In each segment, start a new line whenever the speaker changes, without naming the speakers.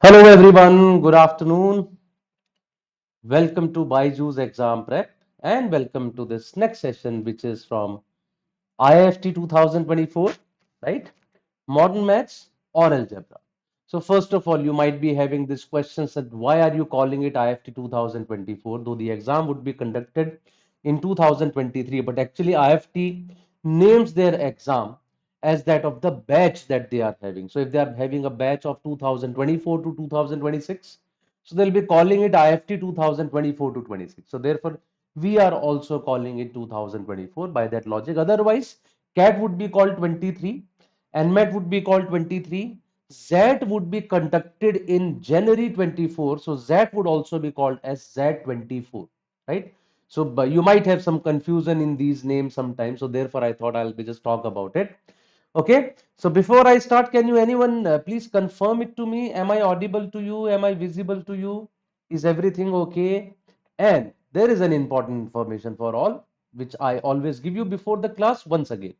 Hello everyone, good afternoon. Welcome to BYJU'S exam prep and welcome to this next session which is from IIFT 2024, right? Modern maths or algebra. So first of all, you might be having this question that why are you calling it IIFT 2024 though the exam would be conducted in 2023, but actually IIFT names their exam as that of the batch that they are having. So if they are having a batch of 2024 to 2026, so they'll be calling it IIFT 2024 to 26. So therefore, we are also calling it 2024 by that logic. Otherwise, CAT would be called 23, NMAT would be called 23, ZAT would be conducted in January 24, so ZAT would also be called as ZAT 24, right? So you might have some confusion in these names sometimes, so therefore I thought I'll be just talk about it. Okay, so before I start, can you anyone please confirm it to me? Am I audible to you? Am I visible to you? Is everything okay? And there is an important information for all, which I always give you before the class once again.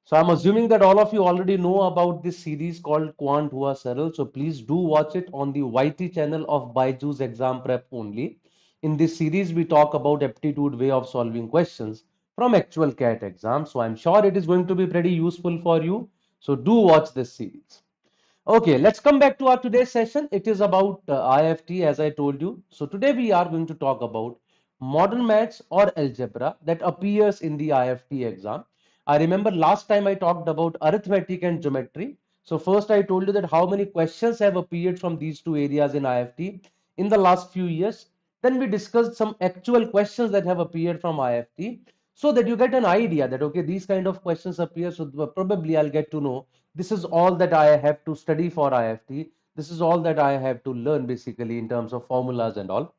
So I'm assuming that all of you already know about this series called Quant Hua Saral. So please do watch it on the YT channel of BYJU'S exam prep only. In this series, we talk about aptitude way of solving questions from actual CAT exams. So I'm sure it is going to be pretty useful for you. So do watch this series. Okay, let's come back to our today's session. It is about IIFT, as I told you. So today we are going to talk about modern maths or algebra that appears in the IIFT exam. I remember last time I talked about arithmetic and geometry. So first I told you that how many questions have appeared from these two areas in IIFT in the last few years. Then we discussed some actual questions that have appeared from IIFT so that you get an idea that okay, these kind of questions appear. So probably I'll get to know this is all that I have to study for IIFT. This is all that I have to learn basically in terms of formulas and all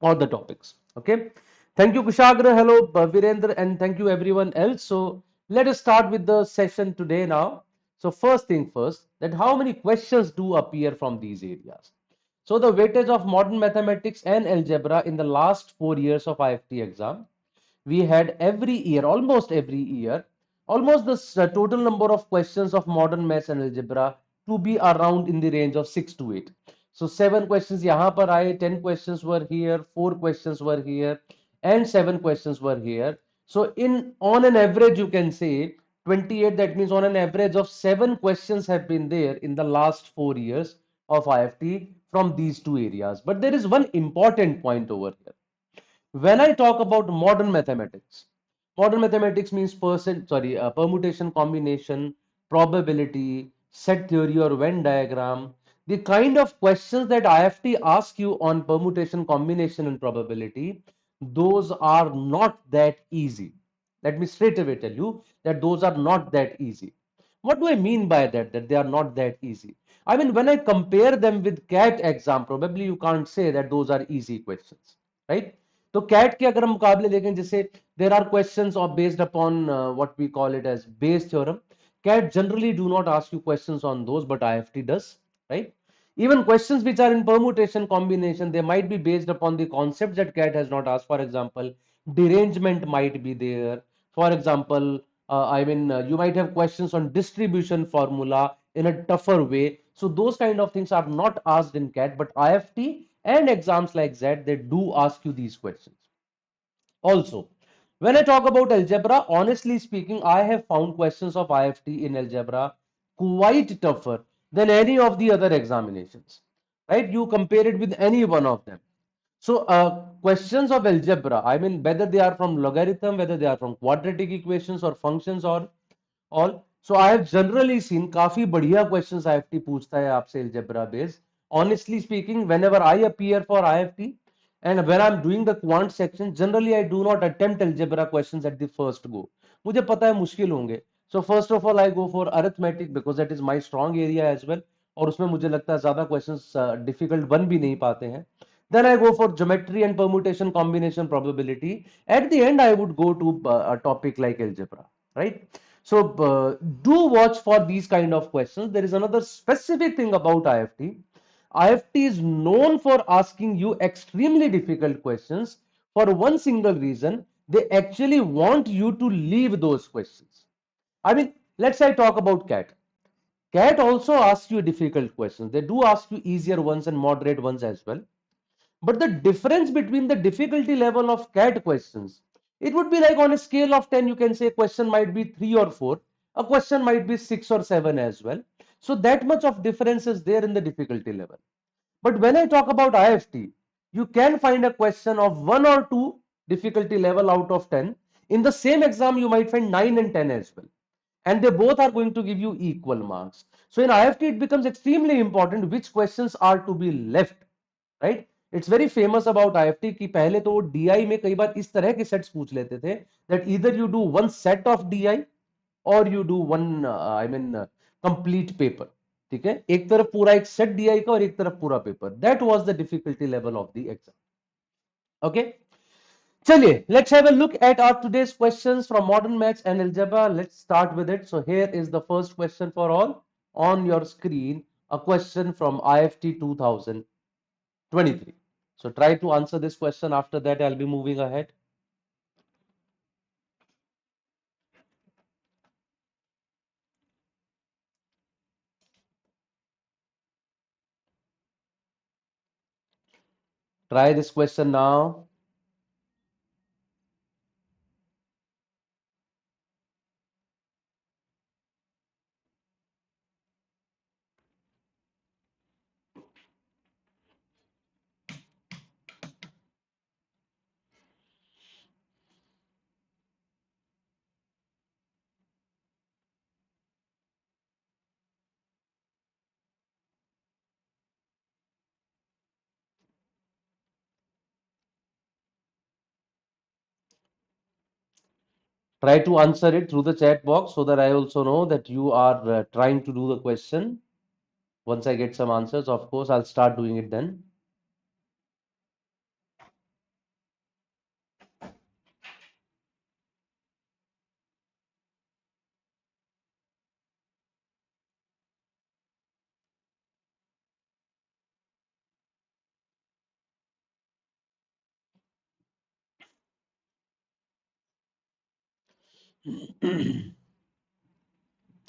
the topics. Okay. Thank you, Kushagra. Hello, Virendra, and thank you everyone else. So let us start with the session today now. So first thing first, that how many questions do appear from these areas? So the weightage of modern mathematics and algebra in the last 4 years of IIFT exam, we had every year, almost every year, almost the total number of questions of modern maths and algebra to be around in the range of 6 to 8. So 7 questions yahan par aaye, 10 questions were here, 4 questions were here, and 7 questions were here. So in on an average, you can say 28, that means on an average of 7 questions have been there in the last 4 years of IIFT from these two areas. But there is one important point over here. When I talk about modern mathematics means permutation, combination, probability, set theory or Venn diagram. The kind of questions that IIFT asks you on permutation, combination and probability, those are not that easy. Let me straight away tell you that those are not that easy. What do I mean by that? That they are not that easy. I mean, when I compare them with CAT exam, probably you can't say that those are easy questions, right? तो CAT के अगर हम मुकाबले देखें जैसे there are questions और based upon what we call it as Bayes theorem cat generally do not ask you questions on those, but IIFT does, right? Even questions which are in permutation combination, they might be based upon the concepts that cat has not asked. For example, derangement might be there. For example, you might have questions on distribution formula in a tougher way. So those kind of things are not asked in cat, but IIFT and exams like that, they do ask you these questions. Also, when I talk about algebra, honestly speaking, I have found questions of IIFT in algebra quite tougher than any of the other examinations. Right? You compare it with any one of them. So, questions of algebra, I mean, whether they are from logarithm, whether they are from quadratic equations or functions or all. So, I have generally seen काफी बढ़िया questions IIFT पूछता है आपसे algebra based. Honestly speaking, whenever I appear for IIFT, and when I'm doing the quant section, generally I do not attempt algebra questions at the first go. मुझे पता है मुश्किल होंगे. So first of all I go for arithmetic because that is my strong area as well. और उसमें मुझे लगता है ज़्यादा questions difficult बन भी नहीं पाते हैं. Then I go for geometry and permutation combination probability. At the end I would go to a topic like algebra, right? So do watch for these kind of questions. There is another specific thing about IIFT. IIFT is known for asking you extremely difficult questions for one single reason. They actually want you to leave those questions. I mean, let's say I talk about CAT. CAT also asks you difficult questions. They do ask you easier ones and moderate ones as well. But the difference between the difficulty level of CAT questions, it would be like on a scale of 10, you can say question might be 3 or 4, a question might be 6 or 7 as well. So that much of difference is there in the difficulty level. But when I talk about IIFT, you can find a question of 1 or 2 difficulty level out of 10. In the same exam, you might find 9 and 10 as well. And they both are going to give you equal marks. So in IIFT, it becomes extremely important which questions are to be left, right? It's very famous about IIFT कि पहले तो वो DI में कई बार इस तरह के sets पूछ लेते थे that either you do one set of DI or you do one complete paper. ठीक है, एक तरफ पूरा एक सेट DI का और एक तरफ पूरा paper. That was the difficulty level of the exam. Okay. चलिए, let's have a look at our today's questions from modern maths and algebra. Let's start with it. So here is the first question for all on your screen, a question from IIFT 2023. So try to answer this question. After that, I'll be moving ahead. Try this question now. Try to answer it through the chat box so that I also know that you are trying to do the question. Once I get some answers, of course, I'll start doing it then.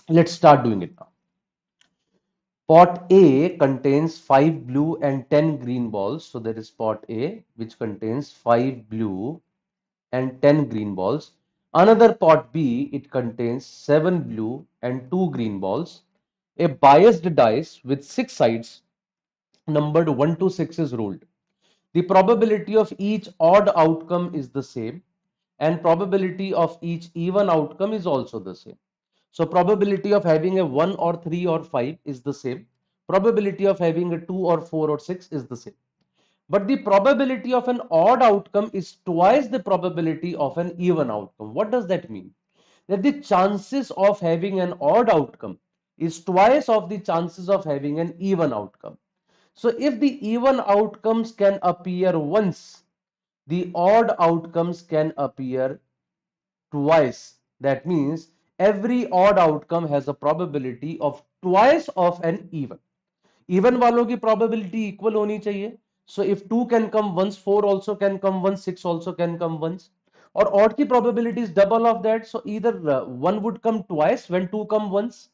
Let's start doing it now. Pot A contains 5 blue and 10 green balls. So there is pot A which contains 5 blue and 10 green balls. Another pot B, it contains 7 blue and 2 green balls. A biased dice with 6 sides numbered 1 to 6 is rolled. The probability of each odd outcome is the same and probability of each even outcome is also the same. So probability of having a 1 or 3 or 5 is the same. Probability of having a 2 or 4 or 6 is the same. But the probability of an odd outcome is twice the probability of an even outcome. What does that mean? That the chances of having an odd outcome is twice of the chances of having an even outcome. So if the even outcomes can appear once, the odd outcomes can appear twice. That means every odd outcome has a probability of twice of an even. Even वालों की probability equal होनी चाहिए. So if 2 can come once, 4 also can come once, 6 also can come once. Or odd की probability is double of that. So either 1 would come twice when 2 come once,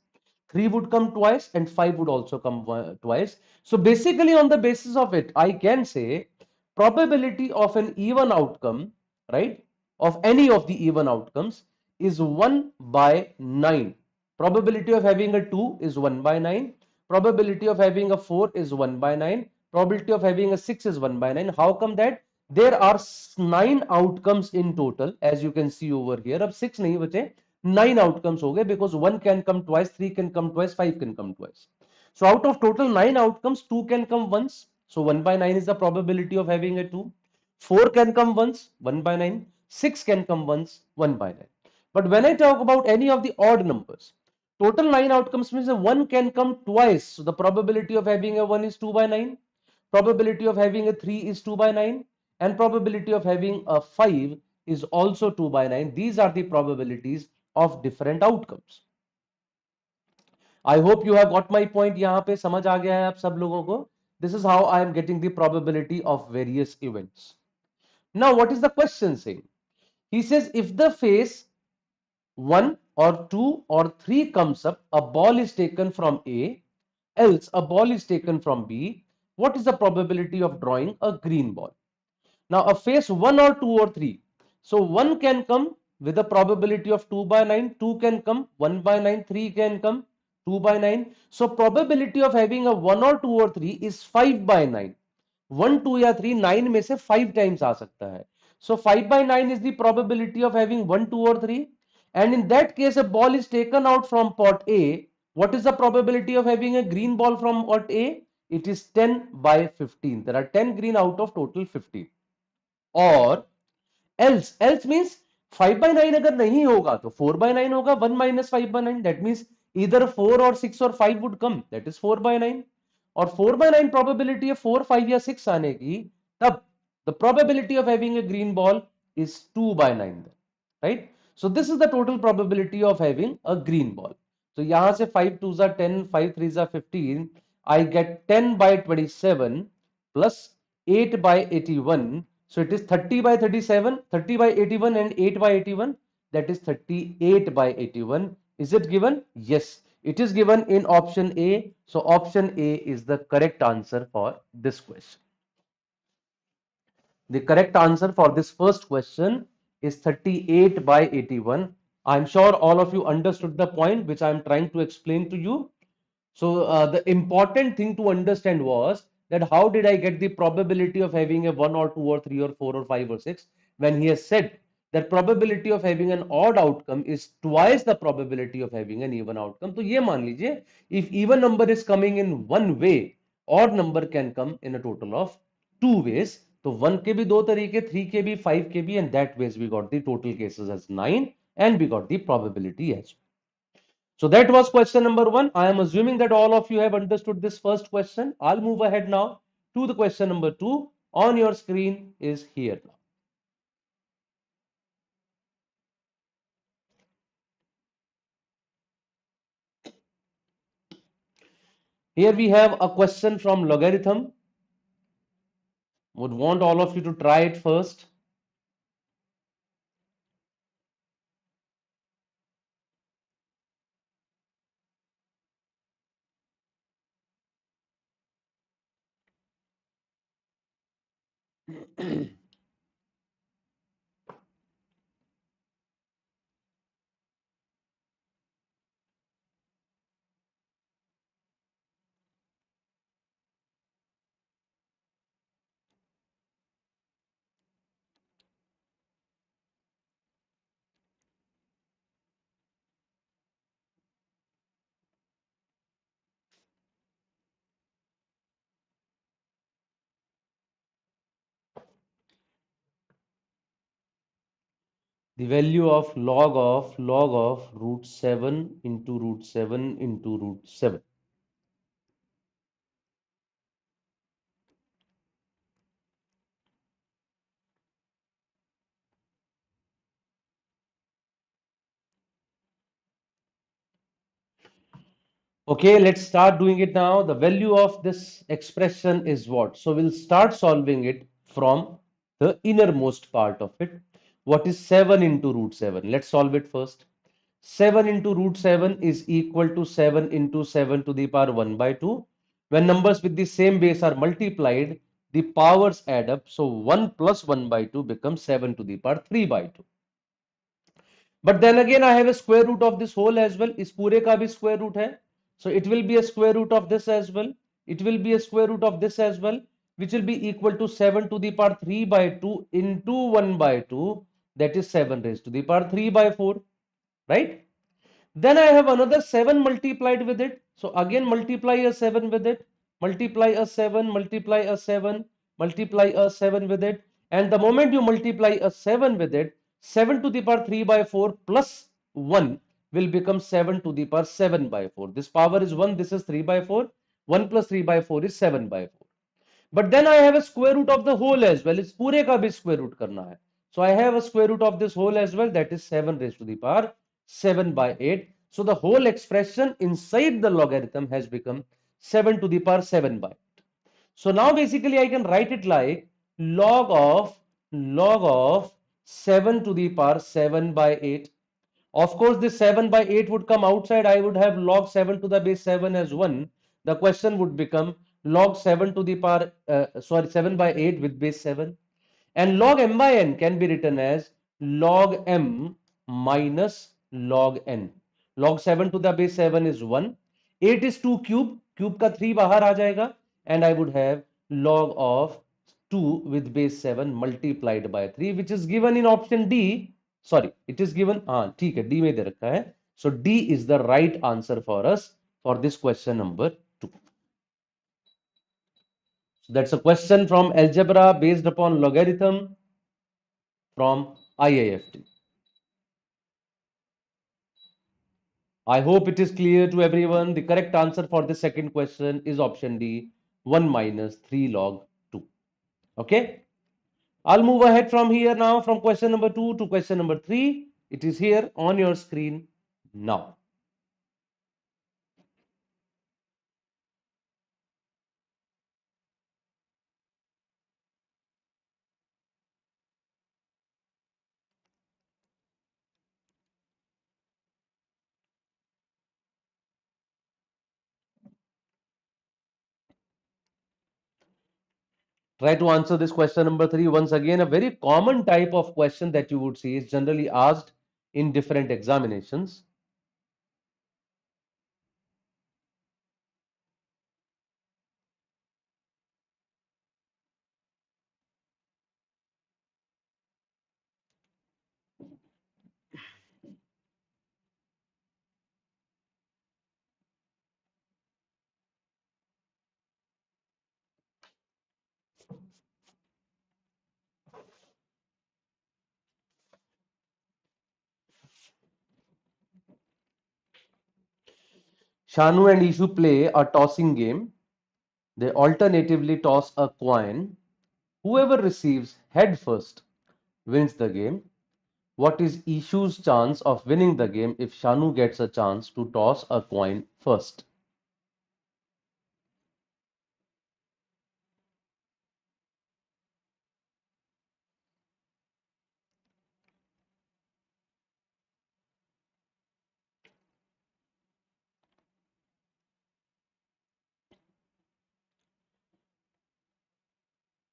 3 would come twice, and 5 would also come twice. So basically on the basis of it, I can say probability of an even outcome, right, of any of the even outcomes is 1 by 9. Probability of having a 2 is 1 by 9. Probability of having a 4 is 1 by 9. Probability of having a 6 is 1 by 9. How come that? There are 9 outcomes in total, as you can see over here. अब 6 नहीं बचे, 9 outcomes हो गए because 1 can come twice, 3 can come twice, 5 can come twice. So out of total 9 outcomes, 2 can come once. So 1 by 9 is the probability of having a 2. 4 can come once, 1 by 9. 6 can come once, 1 by 9. But when I talk about any of the odd numbers, total 9 outcomes means that 1 can come twice. So the probability of having a 1 is 2 by 9. Probability of having a 3 is 2 by 9. And probability of having a 5 is also 2 by 9. These are the probabilities of different outcomes. I hope you have got my point. यहाँ पे समझ आ गया है आप सब लोगों को This is how I am getting the probability of various events. Now, what is the question saying? He says if the phase 1 or 2 or 3 comes up, a ball is taken from A, else a ball is taken from B. What is the probability of drawing a green ball? Now, a phase 1 or 2 or 3. So, 1 can come with a probability of 2 by 9, 2 can come 1 by 9, 3 can come 2 by 9. So, probability of having a 1 or 2 or 3 is 5 by 9. 1, 2 या 3 9 में से 5 times आ सकता है. So 5 by 9 is the probability of having 1, 2 or 3. And in that case, a ball is taken out from pot A. What is the probability of having a green ball from pot A? It is 10 by 15. There are 10 green out of total 15. Or else means 5 by 9 अगर नहीं होगा तो 4 by 9 होगा. 1 minus 5 by 9, that means either 4 or 6 or 5 would come, that is 4 by 9. और 4 by 9 probability है 4, 5 या 6 आने की, तब the probability of having a green ball is 2 by 9, right? So this is the total probability of having a green ball. So यहाँ से 5 2s are 10, 5 3s are 15. I get 10 by 27 plus 8 by 81. So it is 30 by 37, 30 by 81 and 8 by 81. That is 38 by 81. Is it given? Yes, it is given in option A. So option A is the correct answer for this question. The correct answer for this first question is 38 by 81. I'm sure all of you understood the point which I'm trying to explain to you. So the important thing to understand was that how did I get the probability of having a 1 or 2 or 3 or 4 or 5 or 6, when he has said that probability of having an odd outcome is twice the probability of having an even outcome. तो ये मान लीजिए, if even number is coming in one way, odd number can come in a total of two ways. तो 1 के भी दो तरीके, 3 के भी, 5 के भी, and that ways we got the total cases as 9 and we got the probability as well. So that was question number 1. I am assuming that all of you have understood this first question. I'll move ahead now to the question number 2. On your screen is here now. Here we have a question from logarithm. Would want all of you to try it first. The value of log of root 7 into root 7 into root 7. Okay, let's start doing it now. The value of this expression is what? So we'll start solving it from the innermost part of it. What is 7 into root 7? Let's solve it first. 7 into root 7 is equal to 7 into 7 to the power 1 by 2. When numbers with the same base are multiplied, the powers add up. So 1 plus 1 by 2 becomes 7 to the power 3 by 2. But then again, I have a square root of this whole as well. इस पूरे का भी square root है. So it will be a square root of this as well. It will be a square root of this as well, which will be equal to 7 to the power 3 by 2 into 1 by 2. That is 7 raised to the power 3 by 4. Right? Then I have another 7 multiplied with it. So again multiply a 7 with it. Multiply a 7, multiply a 7, multiply a 7 with it. And the moment you multiply a 7 with it, 7 to the power 3 by 4 plus 1 will become 7 to the power 7 by 4. This power is 1, this is 3 by 4. 1 plus 3 by 4 is 7 by 4. But then I have a square root of the whole as well. इस पूरे का भी square root करना है. So I have a square root of this whole as well. That is 7 raised to the power 7 by 8. So the whole expression inside the logarithm has become 7 to the power 7 by 8. So now basically I can write it like log of 7 to the power 7 by 8. Of course, this 7 by 8 would come outside. I would have log 7 to the base 7 as 1. The question would become log 7 to the power, 7 by 8 with base 7. And log m by n can be written as log m minus log n. Log 7 to the base 7 is 1. 8 is 2 cube. Cube का 3 बाहर आ जाएगा. And I would have log of 2 with base 7 multiplied by 3, which is given in option D. Sorry, it is given. ठीक है, D में दे रखा है. So D is the right answer for us for this question number 2. So that's a question from algebra based upon logarithm from IIFT. I hope it is clear to everyone. The correct answer for the second question is option D, 1 minus 3 log 2. Okay. I'll move ahead from here now from question number 2 to question number 3. It is here on your screen now. Try to answer this question number 3 once again. A very common type of question that you would see is generally asked in different examinations. Shanu and Ishu play a tossing game. They alternatively toss a coin. Whoever receives head first wins the game. What is Ishu's chance of winning the game if Shanu gets a chance to toss a coin first?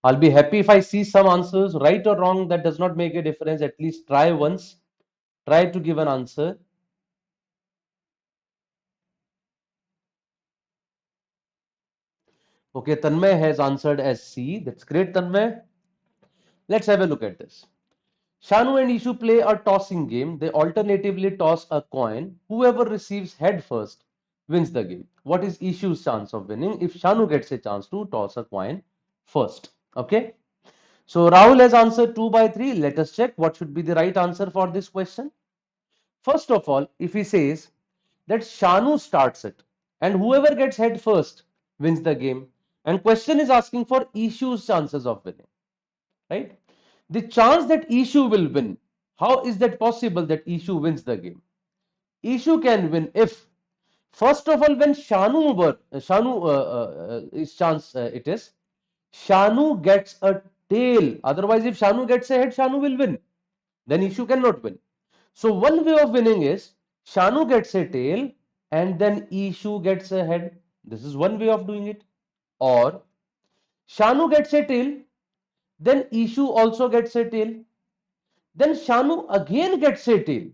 I'll be happy if I see some answers, right or wrong, that does not make a difference. At least try once. Try to give an answer. Okay, Tanmay has answered as C. That's great, Tanmay. Let's have a look at this. Shanu and Ishu play a tossing game. They alternatively toss a coin. Whoever receives head first wins the game. What is Ishu's chance of winning if Shanu gets a chance to toss a coin first? Okay. So Rahul has answered 2 by 3. Let us check what should be the right answer for this question. First of all, if he says that Shanu starts it and whoever gets head first wins the game, and question is asking for Ishu's chances of winning, right? The chance that Ishu will win, how is that possible that Ishu wins the game? Ishu can win if, first of all, when Shanu is chance it is, Shanu gets a tail. Otherwise, if Shanu gets a head, Shanu will win. Then Ishu cannot win. So one way of winning is Shanu gets a tail and then Ishu gets a head. This is one way of doing it. Or Shanu gets a tail, then Ishu also gets a tail. Then Shanu again gets a tail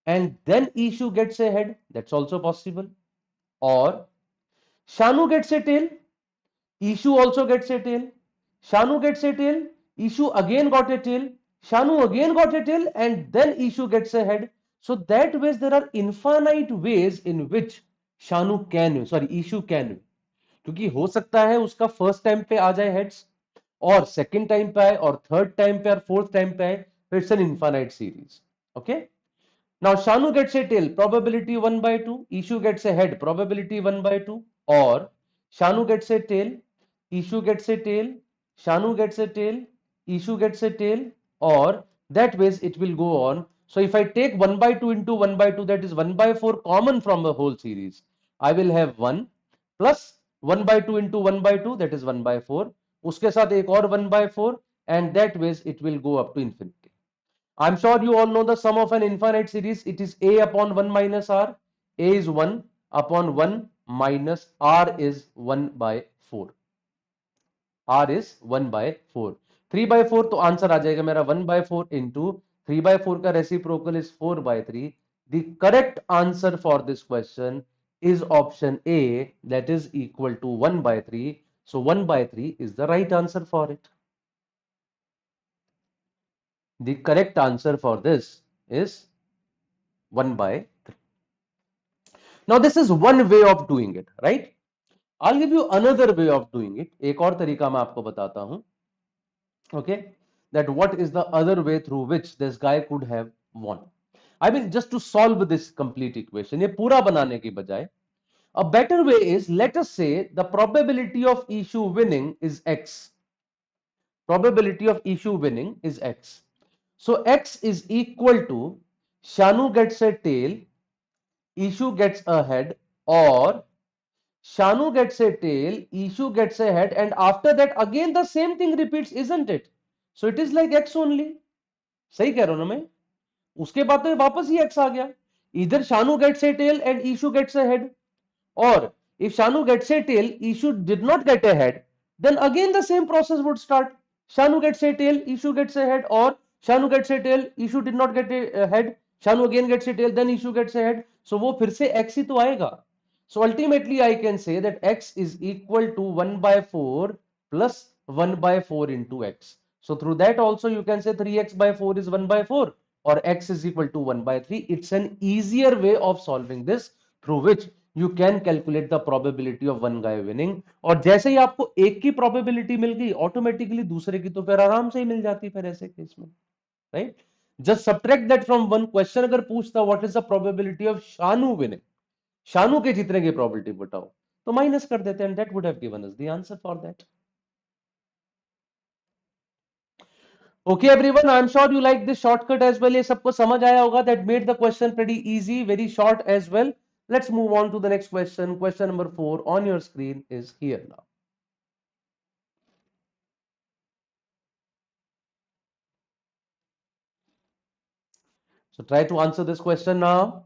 and then Ishu gets a head. That's also possible. Or Shanu gets a tail, Ishu also gets a tail. Shanu gets a tail, Ishu again got a tail, Shanu again got a tail, and then Ishu gets a head. So that ways there are infinite ways in which Ishu can win. क्योंकि हो सकता है उसका first time पे आ जाए heads और second time पे आए और थर्ड टाइम पे और फोर्थ टाइम पे आए. It's an infinite series. Okay. Now Shanu gets a tail, probability 1 by 2. Ishu gets a head, probability 1 by 2. Or Shanu gets a tail, Ishu gets a tail, Shanu gets a tail, Ishu gets a tail, or that ways it will go on. So if I take 1 by 2 into 1 by 2, that is 1 by 4 common from the whole series. I will have 1 plus 1/2 into 1/2, that is 1/4. उसके साथ एक और 1/4, and that ways it will go up to infinity. I'm sure you all know the sum of an infinite series. It is a upon 1 minus r. A is 1 upon 1 minus r is 1 by 4. R is 1 by 4. 3 by 4 तो answer आ जाएगा मेरा 1 by 4 into 3 by 4 का reciprocal is 4 by 3. The correct answer for this question is option A, that is equal to 1 by 3. So 1 by 3 is the right answer for it. The correct answer for this is 1 by 3. Now this is one way of doing it, right? I'll give you another way of doing it. एक और तरीका मैं आपको बताता हूं. Okay, that what is the other way through which this guy could have won. I mean, just to solve this complete equation, ये पूरा बनाने की बजाय, a better way is, let us say the probability of issue winning is x. Probability of issue winning is x. So x is equal to Shanu gets a tail, issue gets a head, or Shanu gets a tail, issue gets a head, and after that again the same thing repeats, isn't it? So it is like x only. सही कह रहा हूं ना मैं? उसके बाद तो वापस ही x आ गया. Either Shanu gets a tail and Ishu gets a head, or if Shanu gets a tail, Ishu did not get a head, then again the same process would start. Shanu gets a tail, Ishu gets a head, or Shanu gets a tail, Ishu did not get a head, Shanu again gets a tail, then Ishu gets a head. So वो फिर से x ही तो आएगा. So ultimately I can say that x is equal to 1 by 4 plus 1 by 4 into x. So through that also you can say 3x by 4 is 1 by 4, or x is equal to 1 by 3. It's an easier way of solving this, through which you can calculate the probability of one guy winning. और जैसे ही आपको एक की probability मिल गई, automatically दूसरे की तो फिर आराम से ही मिल जाती फिर ऐसे केस में, right? Just subtract that from one. question अगर पूछता what is the probability of Shanu winning, Shanu के जीतने की probability बताओ, तो माइनस कर देते हैं, and that would have given us the answer for that. Okay everyone, I'm sure you like this shortcut as well. ये सबको समझ आया होगा. That made the question pretty easy, very short as well. Let's move on to the next question. Question number 4 on your screen is here now. So try to answer this question now.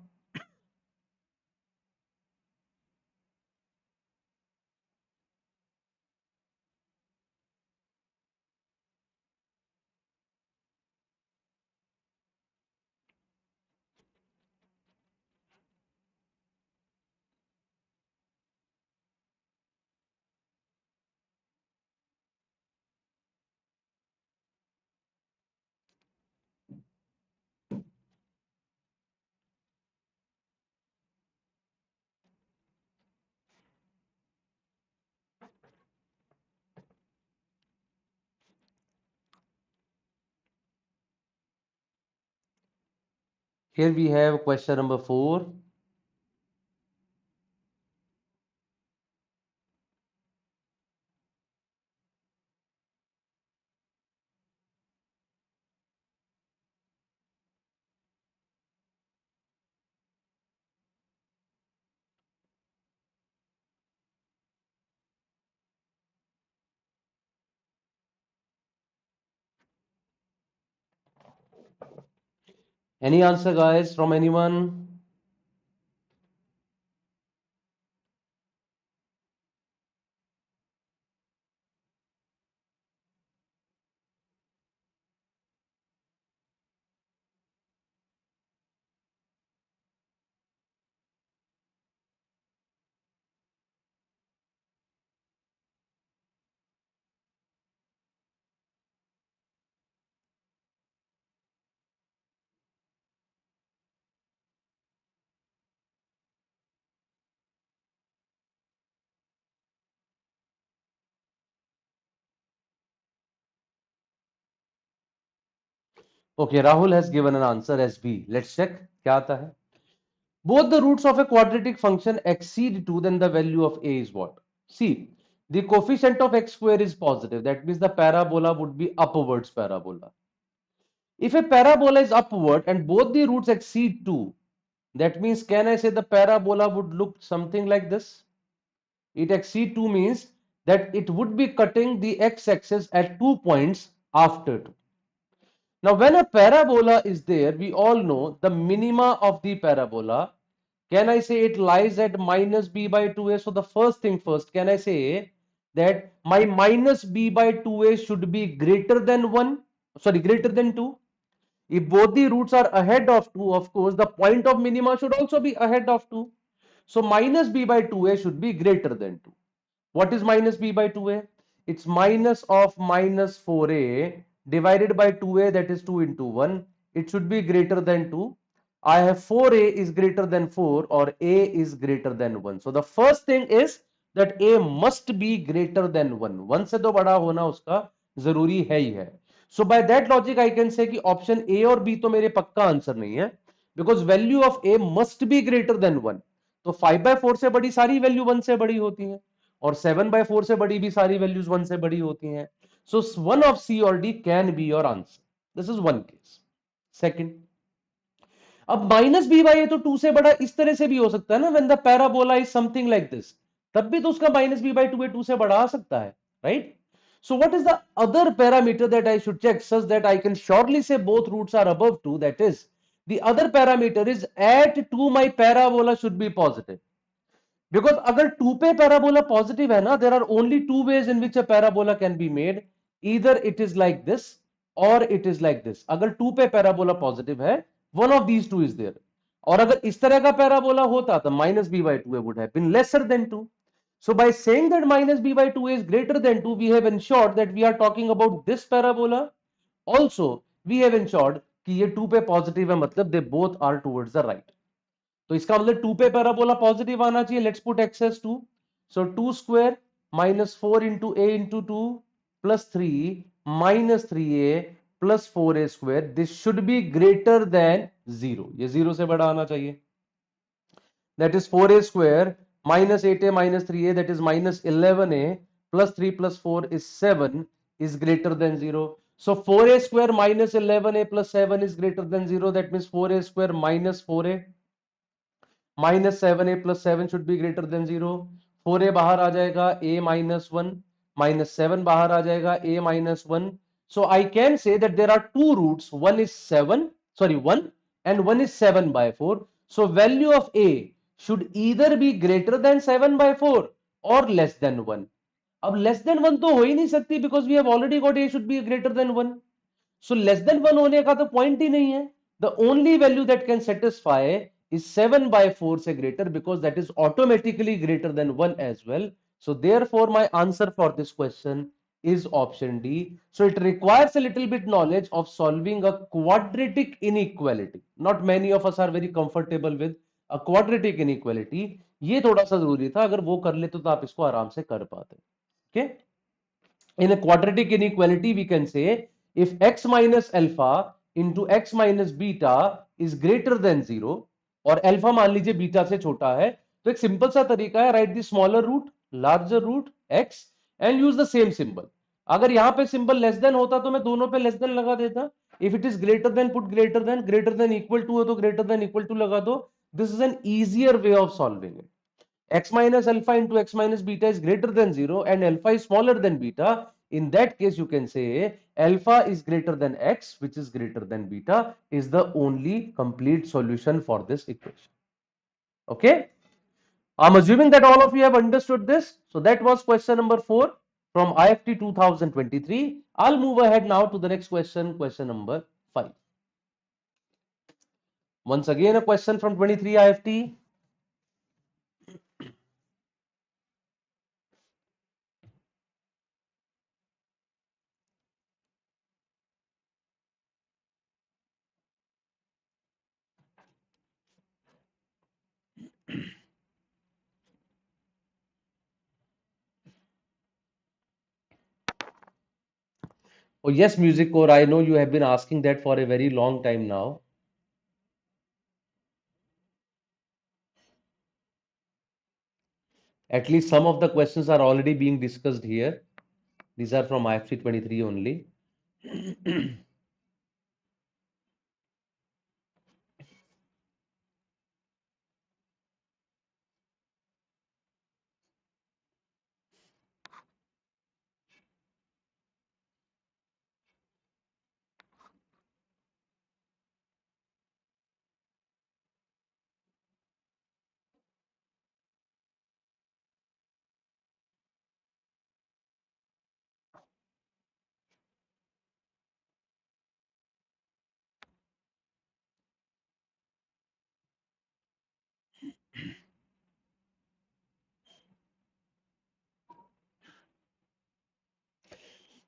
Here we have question number 4. Any answer guys from anyone? Okay, Rahul has given an answer as B. Let's check क्या आता है. Both the roots of a quadratic function exceed 2, then the value of a is what? See, the coefficient of x square is positive. That means the parabola would be upwards parabola. If a parabola is upward and both the roots exceed 2, that means can I say the parabola would look something like this? It exceed 2 means that it would be cutting the x-axis at 2 points after 2. Now, when a parabola is there, we all know the minima of the parabola. Can I say it lies at minus b by 2a? So the first thing first, can I say that my minus b by 2a should be greater than 1? Sorry, greater than 2. If both the roots are ahead of 2, of course, the point of minima should also be ahead of 2. So minus b by 2a should be greater than 2. What is minus b by 2a? It's minus of minus 4a divided by 2a, that is 2 into 1. It should be greater than 2. I have 4a is greater than 4 or a is greater than 1. So the first thing is that a must be greater than 1. 1 से तो बड़ा होना उसका जरूरी है ही है. So by that logic I can say कि option A और B तो मेरे पक्का आंसर नहीं है, because value of A must be greater than 1. तो 5/4 से बड़ी सारी वैल्यू 1 से बड़ी होती है और 7/4 से बड़ी भी सारी वैल्यूज 1 से बड़ी होती हैं. सो वन ऑफ सी और D can be your answer. This is one case. Second, अब माइनस बी बाई ए तो 2 से बड़ा इस तरह से भी हो सकता है ना, when the parabola is something like this, तब भी तो उसका माइनस बी बाई 2 से बड़ा आ सकता है, right? So what is the other parameter that I should check such that I can surely say both roots are above 2? That is, the other parameter is at 2 my parabola should be positive. Because अगर 2 पे parabola positive है ना, there are only two ways in which a parabola can be made. Either it is like this or it is like this. अगर 2 पे parabola positive है, one of these two is there. और अगर इस तरह का parabola होता तो minus b by 2 would have been lesser than 2. So by saying that minus b by 2 is greater than 2, we have ensured that we are talking about this parabola. Also, we have ensured कि ये 2 पे positive है, मतलब they both are towards the right. तो इसका मतलब 2 पे parabola positive आना चाहिए. Let's put x as 2. So 2 square minus 4 into a into 2 plus 3 minus 3a plus 4a square. This should be greater than 0. ये 0 से बड़ा आना चाहिए. That is 4a square minus 8a minus 3a, that is minus 11a plus 3 plus 4 is 7 is greater than 0. So 4a square minus 11a plus 7 is greater than 0. That means 4a square minus 4a minus 7a plus 7 should be greater than 0. 4a बाहर आ जाएगा, a minus 1 minus 7 बाहर आ जाएगा, a minus 1. So I can say that there are two roots, one is 7, sorry 1 and one is 7/4. So value of a should either be greater than 7/4 और less than 1. अब less than 1 तो हो ही नहीं सकती, because we have already got a should be greater than 1. So less than 1 होने का तो पॉइंट ही नहीं है. The only value that can satisfy is 7/4 से greater, because that is automatically greater than 1 as well. So therefore my answer for this question is option D. So it requires a little bit knowledge of solving a quadratic inequality. Not many of us are very comfortable with a quadratic inequality. ये थोड़ा सा जरूरी था, अगर वो कर लेते तो आप इसको आराम से कर पाते. Okay? In a quadratic inequality, we can say if x minus alpha into x minus beta is greater than 0 और अल्फा मान लीजिए बीटा से छोटा है, तो एक सिंपल सा तरीका है, write the smaller root larger root x and use the same symbol. अगर यहां पे सिंबल लेस देन होता तो मैं दोनों पे लेस देन लगा देता. If it is greater than put greater than equal to हो तो ग्रेटर देन इक्वल टू लगा दो. This is an easier way of solving it. x minus alpha into x minus beta is greater than 0 and alpha is smaller than beta. In that case, you can say alpha is greater than x, which is greater than beta, is the only complete solution for this equation. Okay? I'm assuming that all of you have understood this. So that was question number 4 from IIFT 2023. I'll move ahead now to the next question, question number 5. Once again, a question from 23 IIFT. Oh, yes, Music Core. I know you have been asking that for a very long time now. At least some of the questions are already being discussed here. These are from IIFT 23 only.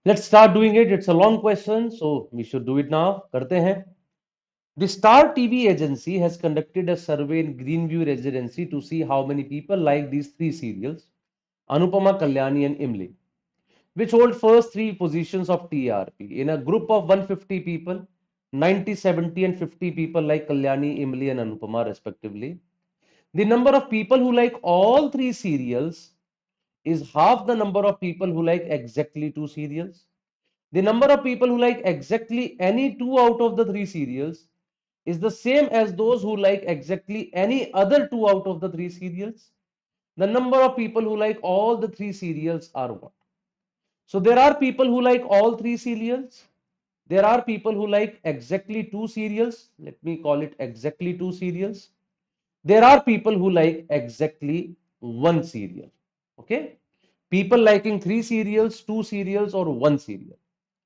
Let's start doing it. It's a long question, so we should do it now. करते हैं. The Star TV agency has conducted a survey in Greenview Residency to see how many people like these three serials, Anupama, Kalyani, and Imli, which hold first three positions of TRP. In a group of 150 people, 90, 70, and 50 people like Kalyani, Imli, and Anupama, respectively. The number of people who like all three serials is half the number of people who like exactly two serials. The number of people who like exactly any two out of the three serials is the same as those who like exactly any other two out of the three serials. The number of people who like all the three serials are what? So there are people who like all three serials. There are people who like exactly two serials. Let me call it exactly two serials. There are people who like exactly one serial. Okay. People liking three serials, two serials, or one serial.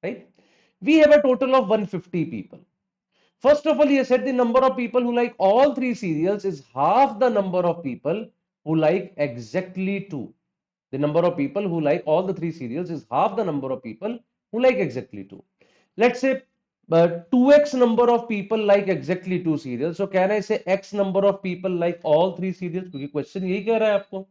Right. We have a total of 150 people. First of all, he said the number of people who like all three serials is half the number of people who like exactly two. The number of people who like all the three serials is half the number of people who like exactly two. Let's say 2x number of people like exactly two serials. So can I say x number of people like all three serials? क्योंकि question यही कह रहा है आपको,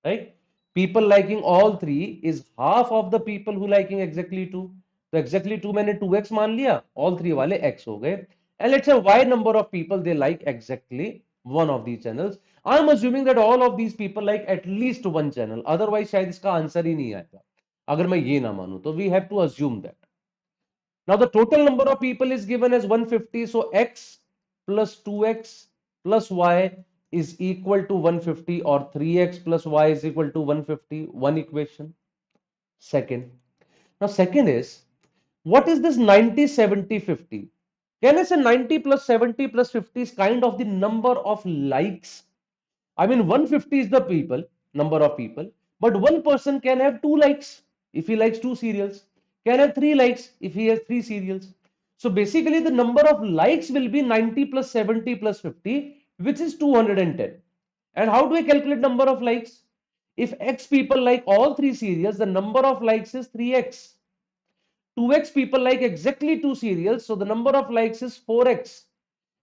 right? People liking all three is half of the people who liking exactly two. तो exactly two मैंने 2x मान लिया, all three वाले x हो गए. And let's say y number of people they like exactly one of these channels. I'm assuming that all of these people like at least one channel. Otherwise शायद इसका answer ही नहीं आएगा अगर मैं ये ना मानूं. तो we have to assume that. Now the total number of people is given as 150. So x plus 2x plus y is equal to 150, or 3x plus y is equal to 150. One equation. Second. Now second is, what is this 90, 70, 50? Can I say 90 plus 70 plus 50 is kind of the number of likes? I mean, 150 is the people, number of people, but one person can have two likes if he likes two serials, can have three likes if he has three serials. So basically, the number of likes will be 90 plus 70 plus 50, which is 210. And how do I calculate number of likes? If X people like all three serials, the number of likes is 3x. 2x people like exactly two serials, so the number of likes is 4x.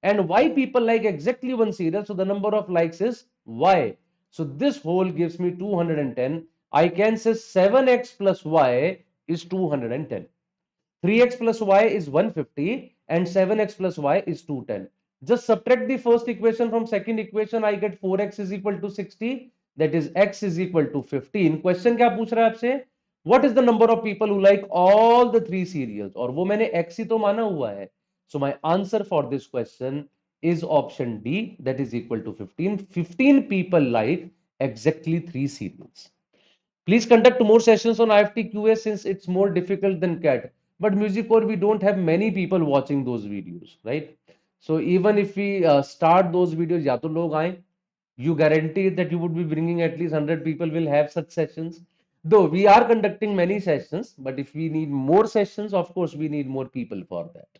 And y people like exactly one serial, so the number of likes is y. So this whole gives me 210. I can say 7x plus y is 210. 3x plus y is 150 and 7x plus y is 210. Just subtract the first equation from second equation. I get 4x is equal to 60. That is x is equal to 15. Question क्या पूछ रहा है आपसे? What is the number of people who like all the three serials? और वो मैंने x ही तो माना हुआ है. So my answer for this question is option D, that is equal to 15. 15 people like exactly three serials. Please conduct more sessions on IIFT QA since it's more difficult than CAT. But Music Core, we don't have many people watching those videos, right? So even if we start those videos, या तो लोग आए, you guarantee that you would be bringing at least 100 people will have such sessions. Though we are conducting many sessions, but if we need more sessions, of course, we need more people for that.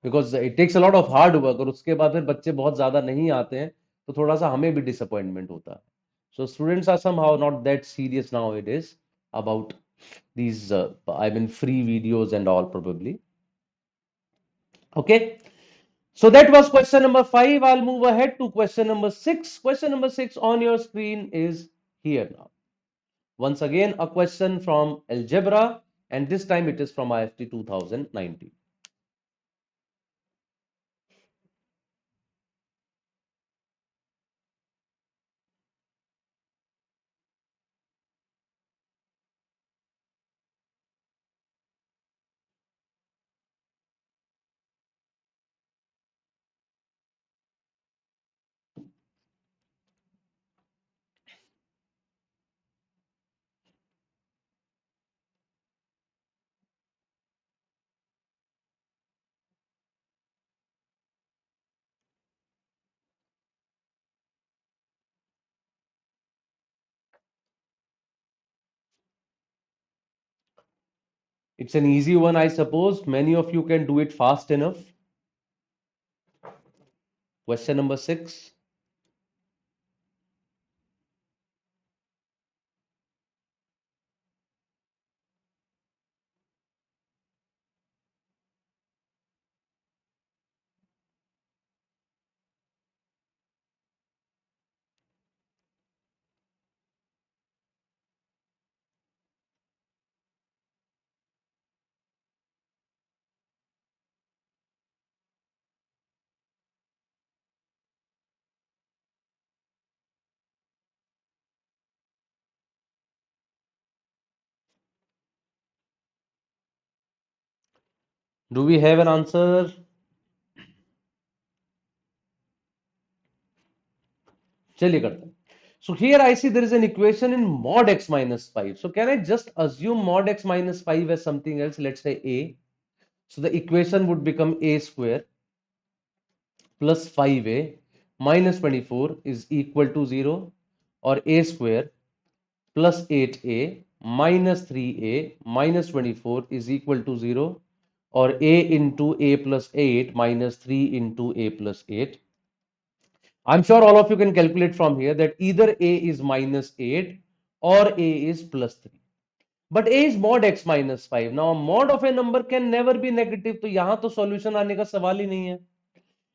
Because it takes a lot of hard work, और उसके बाद फिर बच्चे बहुत ज्यादा नहीं आते हैं तो थोड़ा सा हमें भी disappointment होता है. So students are somehow not that serious nowadays about these I mean free videos and all probably. Okay. So that was question number 5. I'll move ahead to question number 6. Question number 6 on your screen is here now. Once again, a question from Algebra, and this time it is from IIFT 2019. It's an easy one, I suppose. Many of you can do it fast enough. Question number 6. Do we have an answer? चलिए करते हैं. So here I see there is an equation in mod x minus 5. So can I just assume mod x minus 5 as something else? Let's say a. So the equation would become a square plus 5a minus 24 is equal to 0, or a square plus 8a minus 3a minus 24 is equal to 0, or a into a plus 8 minus 3 into a plus 8. I'm sure all of you can calculate from here that either a is minus 8 or a is plus 3. But a is mod x minus 5. Now, mod of a number can never be negative. तो यहां तो solution आने का सवाल ही नहीं है.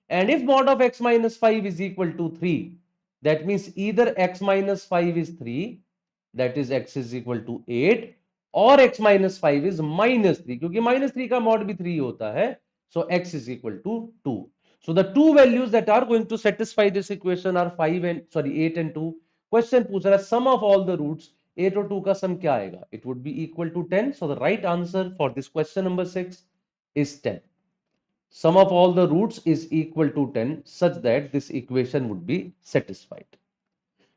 And if mod of x minus 5 is equal to 3, that means either x minus 5 is 3, that is x is equal to 8, or x minus 5 is minus 3, क्योंकि minus 3 का mod भी 3 होता है. So x is equal to 2. So the two values that are going to satisfy this equation are 8 and 2. Question पूछ रहा है sum of all the roots. 8 और 2 का sum क्या आएगा? It would be equal to 10. So the right answer for this question number 6 is 10. Sum of all the roots is equal to 10 such that this equation would be satisfied.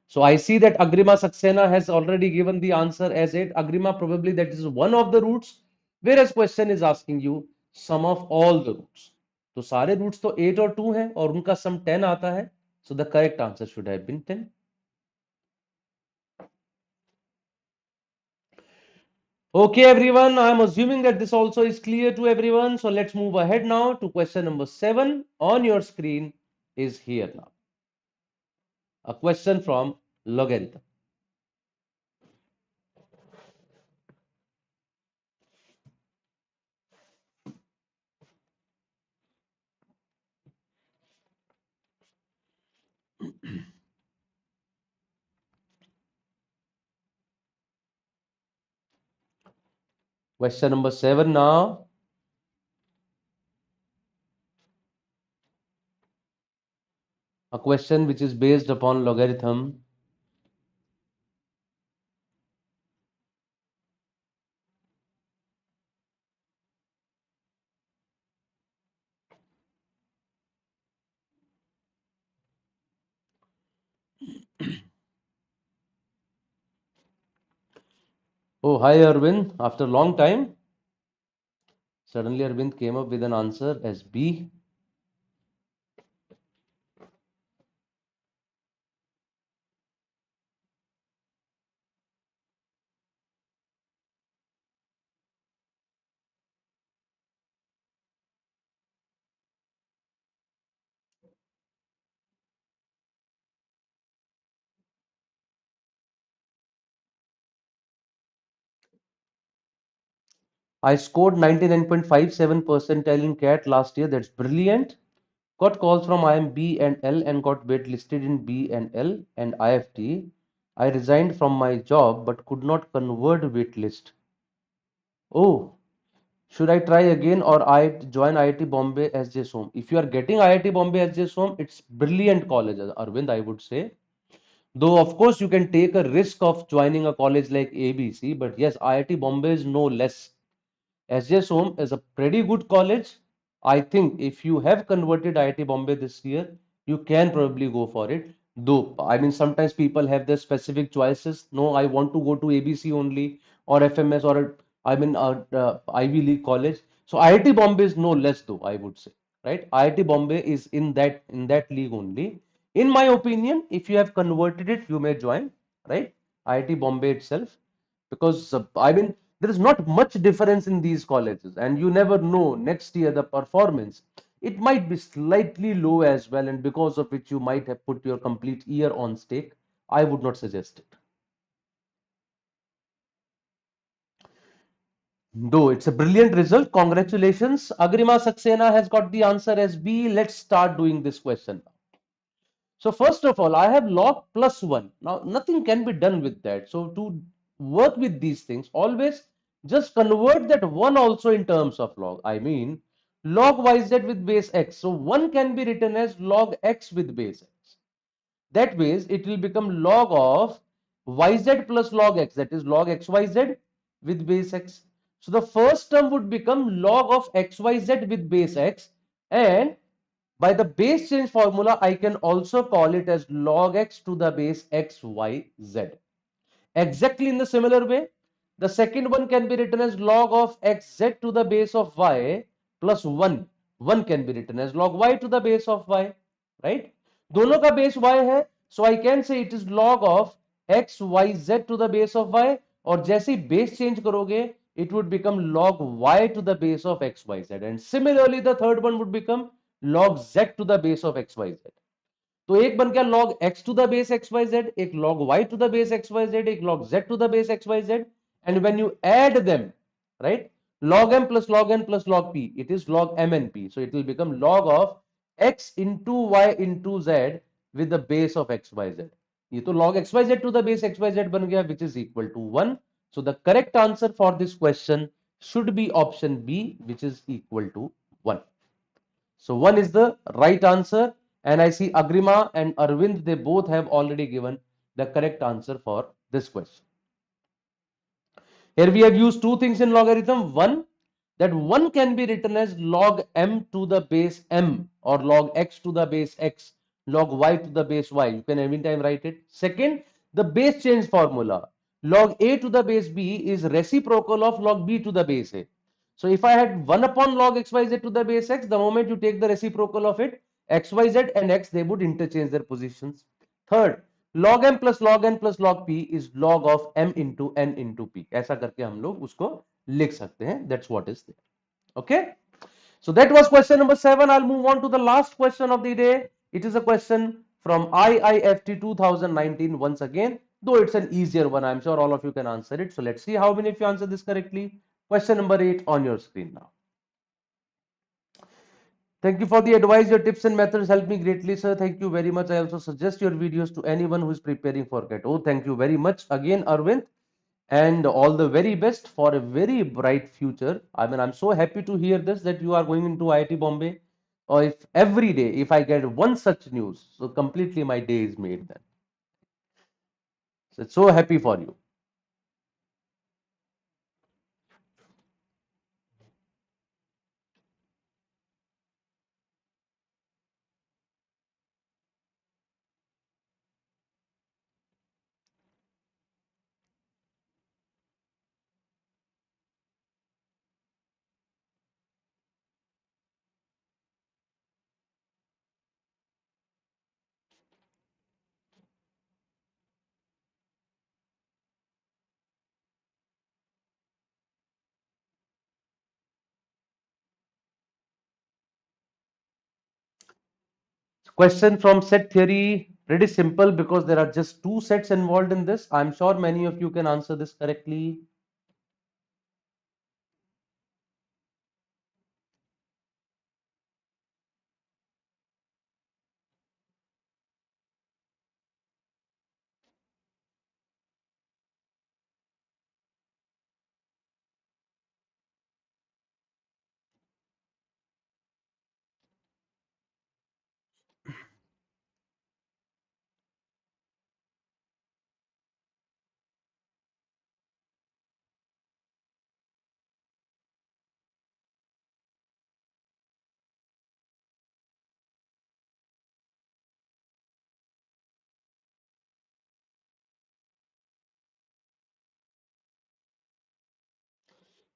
So I see that Agrima Saxena has already given the answer as 8. Agrima, probably that is one of the roots, whereas question is asking you sum of all the roots. तो सारे roots तो 8 और 2 हैं और उनका sum 10 आता है. So the correct answer should have been 10. Okay, everyone, I am assuming that this also is clear to everyone. So let's move ahead now to question number 7 on your screen is here now. A question from logarithm. Question number 7 now. A question which is based upon logarithm. Oh, hi Arvind. After a long time, suddenly Arvind came up with an answer as B. I scored 99.57 percentile in CAT last year. That's brilliant. Got calls from IMB and L and got waitlisted in B and L and IFT. I resigned from my job but could not convert waitlist. Oh, should I try again or I join IIT Bombay as SJ Som? If you are getting IIT Bombay as SJ Som, it's brilliant college, Arvind, I would say. Though of course you can take a risk of joining a college like ABC, but yes, IIT Bombay is no less. SJ Som is a pretty good college. I think if you have converted IIT Bombay this year, you can probably go for it. Though, I mean, sometimes people have their specific choices. No, I want to go to ABC only or FMS or I mean, Ivy League college. So IIT Bombay is no less though, I would say, right? IIT Bombay is in that league only. In my opinion, if you have converted it, you may join, right? IIT Bombay itself, because I mean there is not much difference in these colleges, and you never know next year the performance. It might be slightly low as well, and because of which you might have put your complete year on stake. I would not suggest it. Though it's a brilliant result, congratulations. Agrima Saxena has got the answer as B. Let's start doing this question. So first of all, I have log plus 1. Now, nothing can be done with that. So to work with these things, always just convert that 1 also in terms of log. I mean, log yz with base x. So 1 can be written as log x with base x. That way, it will become log of yz plus log x. That is log xyz with base x. So the first term would become log of xyz with base x, and by the base change formula, I can also call it as log x to the base xyz. Exactly in the similar way, the second one can be written as log of xz to the base of y plus 1. 1 can be written as log y to the base of y, right? दोनों का base y है, so I can say it is log of xyz to the base of y, और जैसे ही base change करोगे, it would become log y to the base of xyz, and similarly the third one would become log z to the base of xyz. तो एक बन गया log x to the base xyz, एक log y to the base xyz, एक log z to the base xyz, and when you add them, right, log m plus log n plus log p, it is log m and p, so it will become log of x into y into z with the base of xyz. ये तो log xyz to the base xyz बन गया, which is equal to 1. So the correct answer for this question should be option B, which is equal to 1. So 1 is the right answer, and I see Agrima and Arvind, they both have already given the correct answer for this question. Here we have used two things in logarithm. One, that 1 can be written as log m to the base m, or log x to the base x, log y to the base y. You can every time write it. Second, the base change formula. Log a to the base b is reciprocal of log b to the base a. So if I had 1 upon log xyz to the base x, the moment you take the reciprocal of it, xyz and x, they would interchange their positions. Third, log m plus log n plus log p is log of m into n into p. ऐसा करके हम लोग उसको लिख सकते हैं. That's what is there. Okay. So that was question number 7. I'll move on to the last question of the day. It is a question from IIFT 2019 once again, though it's an easier one. I'm sure all of you can answer it. So let's see how many of you answer this correctly. Question number 8 on your screen now. Thank you for the advice. Your tips and methods help me greatly, sir. Thank you very much. I also suggest your videos to anyone who is preparing for CAT. Oh, thank you very much again, Arvind, and all the very best for a very bright future. I mean, I'm so happy to hear this, that you are going into IIT Bombay. Or if every day, if I get one such news, so completely my day is made then. So happy for you. Question from set theory, pretty simple because there are just two sets involved in this. I'm sure many of you can answer this correctly.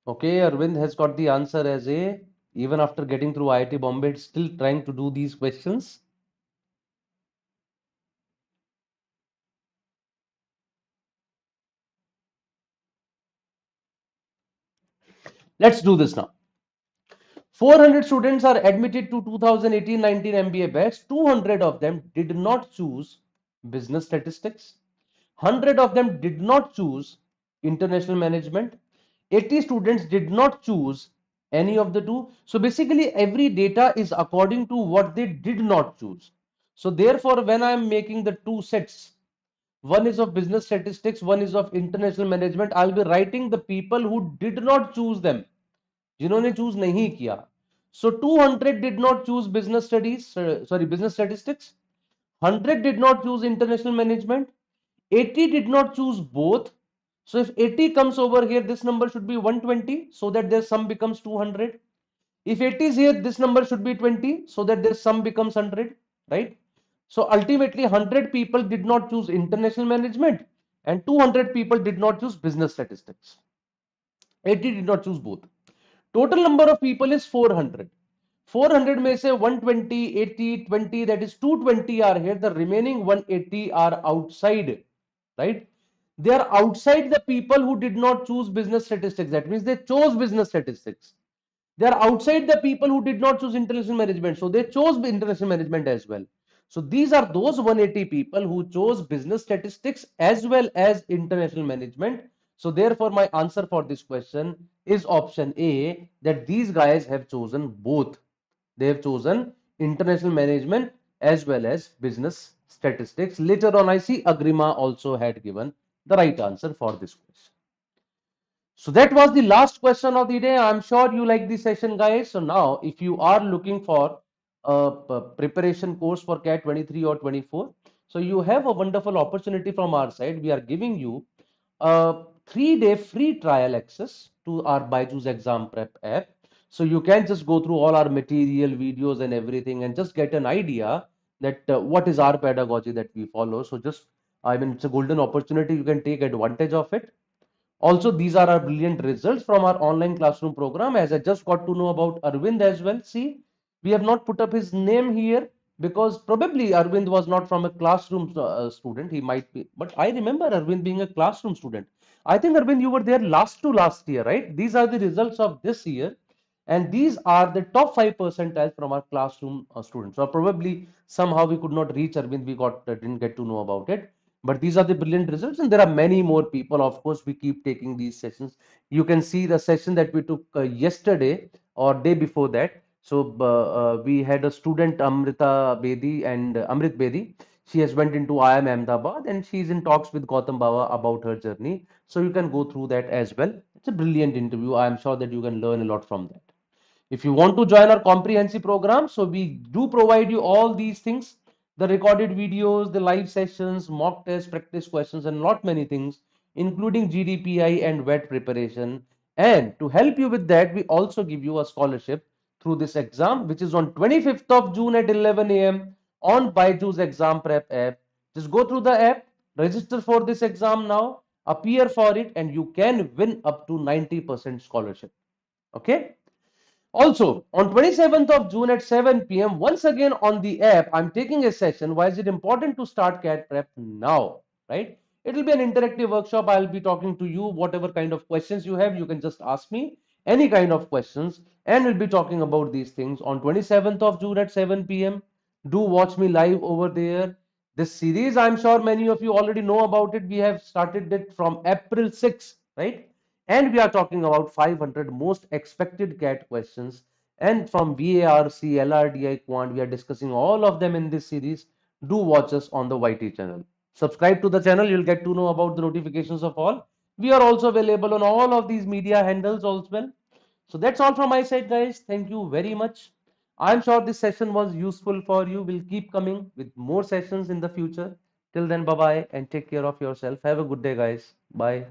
Okay, Arvind has got the answer as A. Even after getting through IIT Bombay, it's still trying to do these questions. Let's do this now. 400 students are admitted to 2018-19 MBA batch. 200 of them did not choose business statistics. 100 of them did not choose international management. 80 students did not choose any of the two. So basically every data is according to what they did not choose. So therefore, when I am making the two sets, one is of business statistics, one is of international management, I'll be writing the people who did not choose them, जिन्होंने choose नहीं किया. So 200 did not choose business studies, business statistics. 100 did not choose international management. 80 did not choose both. So if 80 comes over here, this number should be 120 so that their sum becomes 200. If 80 is here, this number should be 20 so that their sum becomes 100, right? So ultimately 100 people did not choose international management and 200 people did not choose business statistics. 80 did not choose both. Total number of people is 400. 400 may say 120, 80, 20, that is 220 are here. The remaining 180 are outside, right? They are outside the people who did not choose business statistics. That means they chose business statistics. They are outside the people who did not choose international management. So they chose international management as well. So these are those 180 people who chose business statistics as well as international management. So therefore, my answer for this question is option A, that these guys have chosen both. They have chosen international management as well as business statistics. Later on, I see Agrima also had given the right answer for this question. So that was the last question of the day. I'm sure you like this session, guys. So now, if you are looking for a preparation course for CAT 23 or 24, so you have a wonderful opportunity from our side. We are giving you a 3-day free trial access to our BYJU'S exam prep app. So you can just go through all our material, videos, and everything, and just get an idea that what is our pedagogy that we follow. So just, I mean, it's a golden opportunity. You can take advantage of it. Also, these are our brilliant results from our online classroom program. As I just got to know about Arvind as well. See, we have not put up his name here because probably Arvind was not from a classroom student. He might be, but I remember Arvind being a classroom student. I think Arvind, you were there last to last year, right? These are the results of this year. And these are the top 5 percentiles from our classroom students. So probably somehow we could not reach Arvind. We didn't get to know about it. But these are the brilliant results, and there are many more people. Of course, we keep taking these sessions. You can see the session that we took yesterday or day before that. So we had a student, Amrita Bedi and Amrit Bedi. She has went into IIM Ahmedabad and she is in talks with Gautam Bawa about her journey. So you can go through that as well. It's a brilliant interview. I am sure that you can learn a lot from that. If you want to join our comprehensive program, so we do provide you all these things, the recorded videos, the live sessions, mock tests, practice questions, and lot many things, including GDPI and WET preparation. And to help you with that, we also give you a scholarship through this exam, which is on 25th of June at 11 a.m. on BYJU'S exam prep app. Just go through the app, register for this exam now, appear for it, and you can win up to 90% scholarship. Okay. Also, on 27th of June at 7 p.m., once again on the app, I'm taking a session. Why is it important to start CAT prep now? Right? It will be an interactive workshop. I'll be talking to you. Whatever kind of questions you have, you can just ask me any kind of questions, and we'll be talking about these things on 27th of June at 7 p.m. Do watch me live over there. This series, I'm sure many of you already know about it. We have started it from April 6th, right? And we are talking about 500 most expected CAT questions. And from VARC, LRDI, Quant, we are discussing all of them in this series. Do watch us on the YT channel. Subscribe to the channel, you'll get to know about the notifications of all. We are also available on all of these media handles as well. So that's all from my side, guys. Thank you very much. I'm sure this session was useful for you. We'll keep coming with more sessions in the future. Till then, bye bye and take care of yourself. Have a good day, guys. Bye.